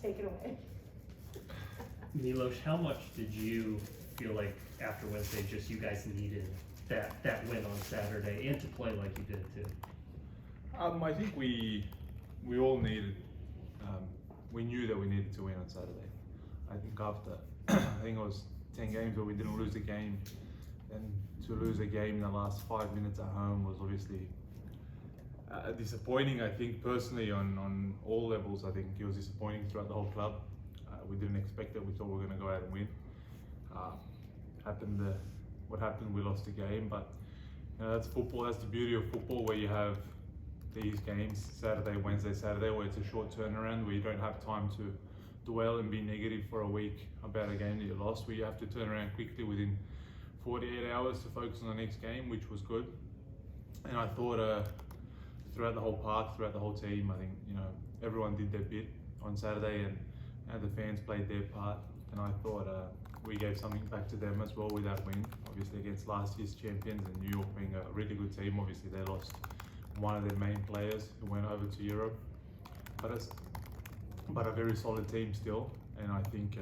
take it away. Milos, how much did you feel like after Wednesday just you guys needed that win on Saturday and to play like you did too? I think we all needed, we knew that we needed to win on Saturday. I think after, I think it was 10 games where we didn't lose a game, and to lose a game in the last 5 minutes at home was obviously disappointing. I think personally on all levels, I think it was disappointing throughout the whole club. We didn't expect it. We thought we were going to go out and win. What happened, we lost the game, but you know, that's football. That's the beauty of football, where you have these games, Saturday, Wednesday, Saturday, where it's a short turnaround, where you don't have time to dwell and be negative for a week about a game that you lost, where you have to turn around quickly within 48 hours to focus on the next game, which was good. And I thought throughout the whole park, throughout the whole team, I think, you know, everyone did their bit on Saturday, and the fans played their part. And I thought we gave something back to them as well with that win, obviously against last year's champions, and New York being a really good team. Obviously they lost one of their main players who went over to Europe, but a very solid team still. And I think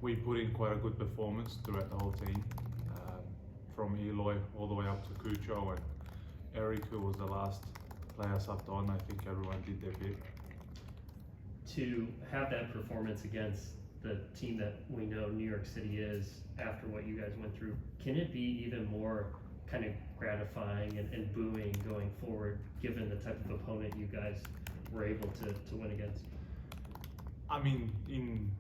we put in quite a good performance throughout the whole team, from Eloy all the way up to Cucho and Eric, who was the last player subbed on. I think everyone did their bit. To have that performance against the team that we know New York City is after what you guys went through, can it be even more kind of gratifying and booming going forward, given the type of opponent you guys were able to win against? I mean, in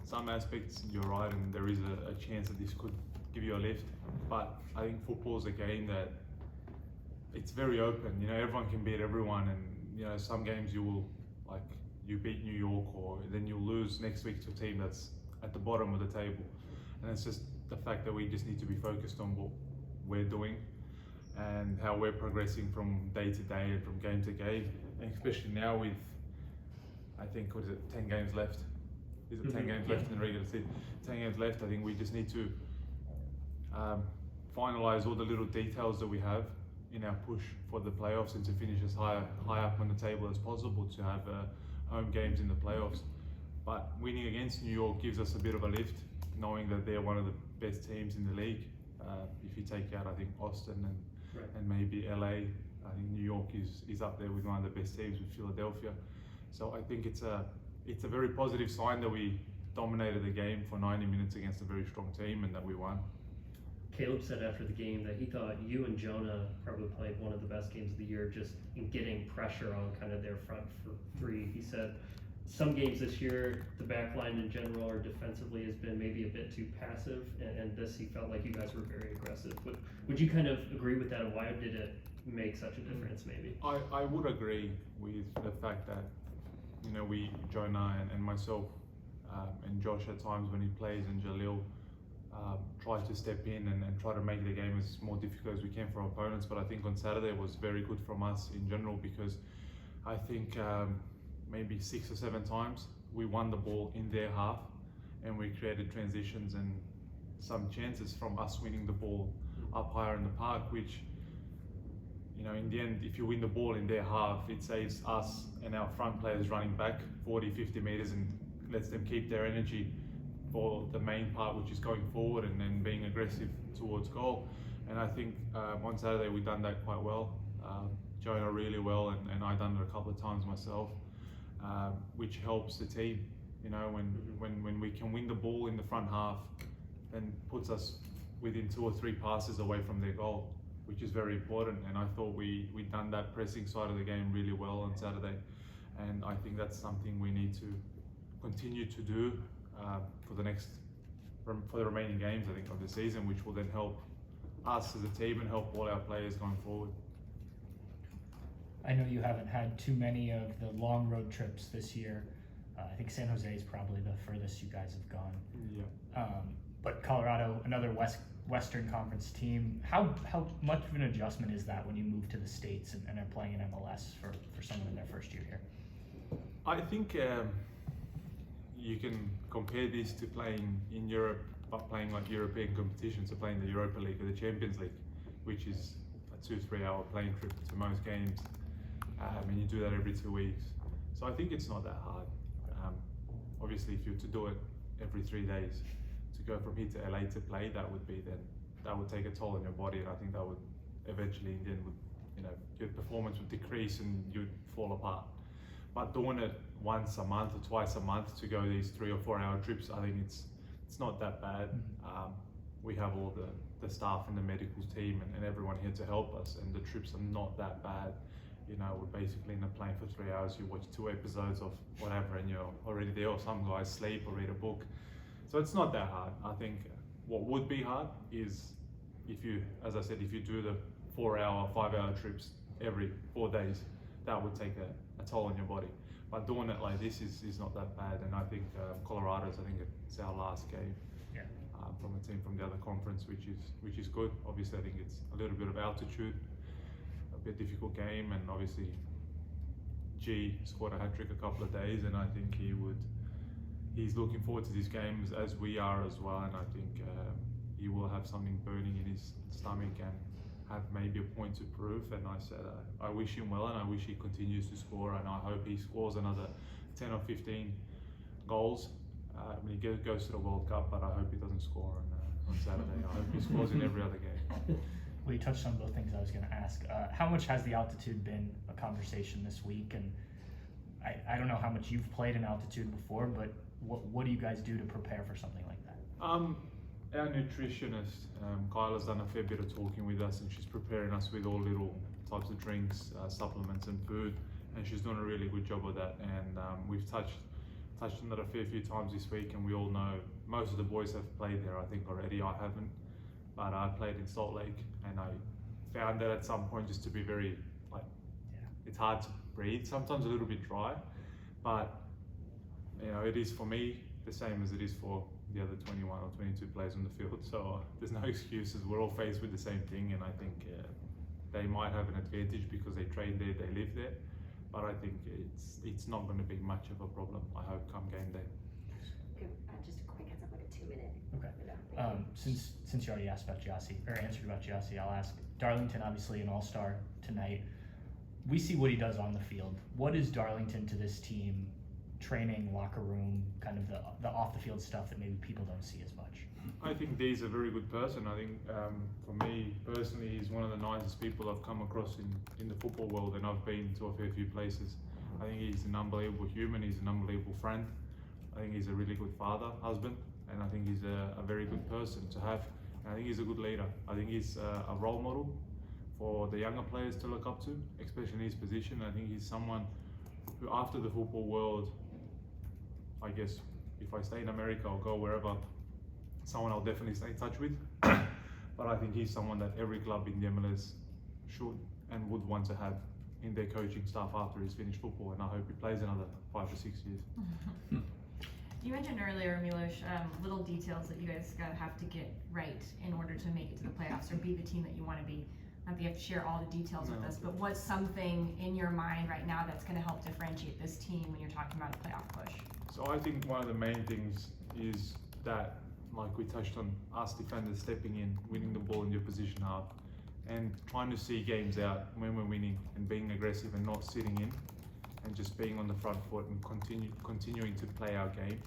some aspects, you're right, and there is a chance that this could give you a lift. But I think football is a game that it's very open. You know, everyone can beat everyone, and you know, some games you will, like, you beat New York, or then you'll lose next week to a team that's at the bottom of the table. And it's just the fact that we just need to be focused on what we're doing and how we're progressing from day to day and from game to game. And especially now with, I think, 10 games left? Is it 10 games left in the regular season? 10 games left. I think we just need to finalise all the little details that we have in our push for the playoffs, and to finish as high up on the table as possible, to have home games in the playoffs. But winning against New York gives us a bit of a lift, knowing that they're one of the best teams in the league. If you take out, I think, Austin and maybe LA, I think New York is up there with one of the best teams with Philadelphia. So I think it's a very positive sign that we dominated the game for 90 minutes against a very strong team, and that we won. Caleb said after the game that he thought you and Jonah probably played one of the best games of the year, just in getting pressure on kind of their front three. He said some games this year, the back line in general or defensively has been maybe a bit too passive, and this he felt like you guys were very aggressive. Would you kind of agree with that, and why did it make such a difference maybe? I would agree with the fact that, you know, Jonah and myself and Josh at times when he plays, and Jalil try to step in and try to make the game as more difficult as we can for our opponents. But I think on Saturday was very good from us in general, because I think maybe 6 or 7 times we won the ball in their half, and we created transitions and some chances from us winning the ball up higher in the park, which, you know, in the end, if you win the ball in their half, it saves us and our front players running back 40-50 meters and lets them keep their energy for the main part, which is going forward and then being aggressive towards goal. And I think on Saturday we done that quite well. Jonah really well, and I done it a couple of times myself, which helps the team. You know, when we can win the ball in the front half, then puts us within 2 or 3 passes away from their goal, which is very important. And I thought we done that pressing side of the game really well on Saturday, and I think that's something we need to continue to do for the remaining games, I think, of the season, which will then help us as a team and help all our players going forward. I know you haven't had too many of the long road trips this year. I think San Jose is probably the furthest you guys have gone. Yeah. But Colorado, another Western Conference team, how much of an adjustment is that when you move to the States and are playing in MLS for someone in their first year here? I think you can compare this to playing in Europe, but playing like European competitions, so playing the Europa League or the Champions League, which is a 2-3 hour plane trip to most games, and you do that every 2 weeks. So I think it's not that hard. obviously if you were to do it every 3 days, to go from here to LA to play, that would take a toll on your body, and I think that would eventually in the end your performance would decrease and you'd fall apart. But doing it once a month or twice a month to go these 3 or 4 hour trips, I think it's not that bad. We have all the staff and the medical team and everyone here to help us, and the trips are not that bad. We're basically in a plane for 3 hours, you watch 2 episodes of whatever and you're already there, or some guys sleep or read a book. So it's not that hard. I think what would be hard is if you do the 4 hour, 5 hour trips every 4 days, that would take a toll on your body. But doing it like this is not that bad, and I think Colorado's, I think it's our last game from a team from the other conference, which is good. Obviously, I think it's a little bit of altitude, a bit difficult game, and obviously G scored a hat-trick a couple of days, and I think he's looking forward to these games as we are as well, and I think he will have something burning in his stomach and have maybe a point to prove. And I said I wish him well, and I wish he continues to score, and I hope he scores another 10 or 15 goals when he goes to the World Cup, but I hope he doesn't score on Saturday. I hope he scores in every other game. Well, you touched on both things I was going to ask. How much has the altitude been a conversation this week? And I don't know how much you've played in altitude before, but what do you guys do to prepare for something like that? Our nutritionist, Kyla's done a fair bit of talking with us, and she's preparing us with all little types of drinks, supplements and food, and she's doing a really good job of that. And we've touched on that a fair few times this week, and we all know most of the boys have played there, I think, already. I haven't, but I played in Salt Lake, and I found that at some point just to be very, it's hard to breathe, sometimes a little bit dry, but it is for me the same as it is for the other 21 or 22 players on the field, so there's no excuses. We're all faced with the same thing, and I think they might have an advantage because they train there, they live there, but I think it's not going to be much of a problem, I hope, come game day. Just a quick heads up, like a 2-minute. Okay. Since you already asked about Giassi, or answered about Giassi, I'll ask. Darlington, obviously an all-star tonight. We see what he does on the field. What is Darlington to this team? Training, locker room, kind of the off-the-field stuff that maybe people don't see as much. I think Dee's a very good person. I think for me personally, he's one of the nicest people I've come across in the football world, and I've been to a fair few places. I think he's an unbelievable human, he's an unbelievable friend. I think he's a really good father, husband, and I think he's a very good person to have. And I think he's a good leader. I think he's a role model for the younger players to look up to, especially in his position. I think he's someone who, after the football world, I guess if I stay in America or go wherever, someone I'll definitely stay in touch with. But I think he's someone that every club in the MLS should and would want to have in their coaching staff after he's finished football, and I hope he plays another 5 or 6 years. You mentioned earlier, Milos, little details that you guys have to get right in order to make it to the playoffs or be the team that you want to be. Not that you have to share all the details with us, but what's something in your mind right now that's going to help differentiate this team when you're talking about a playoff push? So I think one of the main things is that, like we touched on, us defenders stepping in, winning the ball in your position half, and trying to see games out when we're winning and being aggressive and not sitting in, and just being on the front foot and continuing to play our game,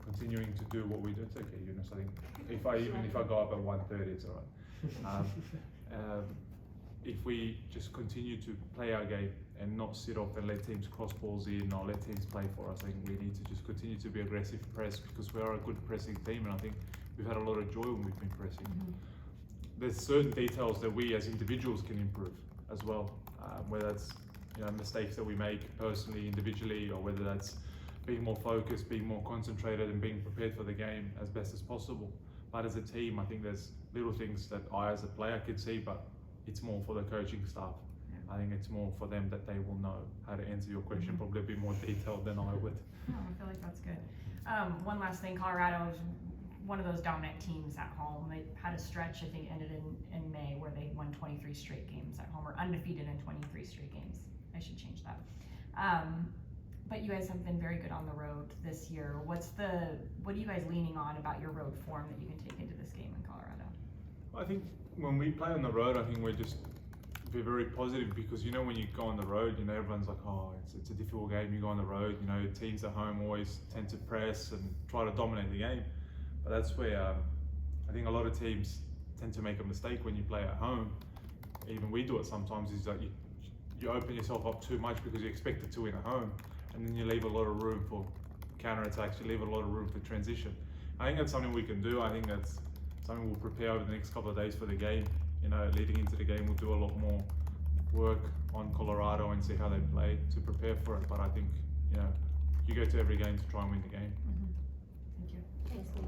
continuing to do what we do. It's okay, Eunice. I think if I go up at 1:30, it's all right. If we just continue to play our game and not sit off and let teams cross balls in or let teams play for us, I think we need to just continue to be aggressive press, because we are a good pressing team, and I think we've had a lot of joy when we've been pressing. There's certain details that we as individuals can improve as well, whether that's mistakes that we make personally, individually, or whether that's being more focused, being more concentrated, and being prepared for the game as best as possible. But as a team, I think there's little things that I as a player can see, but it's more for the coaching staff. I think it's more for them that they will know how to answer your question, probably a bit more detailed than I would. Oh, I feel like that's good. One last thing, Colorado is one of those dominant teams at home. They had a stretch, I think, ended in May, where they won 23 straight games at home, or undefeated in 23 straight games. I should change that. But you guys have been very good on the road this year. What are you guys leaning on about your road form that you can take into this game in Colorado? I think when we play on the road, I think we're just be very positive, because you know when you go on the road, you know everyone's like, oh, it's a difficult game. You go on the road, you know teams at home always tend to press and try to dominate the game, but that's where I think a lot of teams tend to make a mistake when you play at home. Even we do it sometimes. Is that you open yourself up too much because you expect it to win at home, and then you leave a lot of room for counter-attacks. You leave a lot of room for transition. I think that's something we can do. I think that's something we'll prepare over the next couple of days for the game. You know, leading into the game, we'll do a lot more work on Colorado and see how they play to prepare for it. But I think, you know, you go to every game to try and win the game. Thank you. Thanks,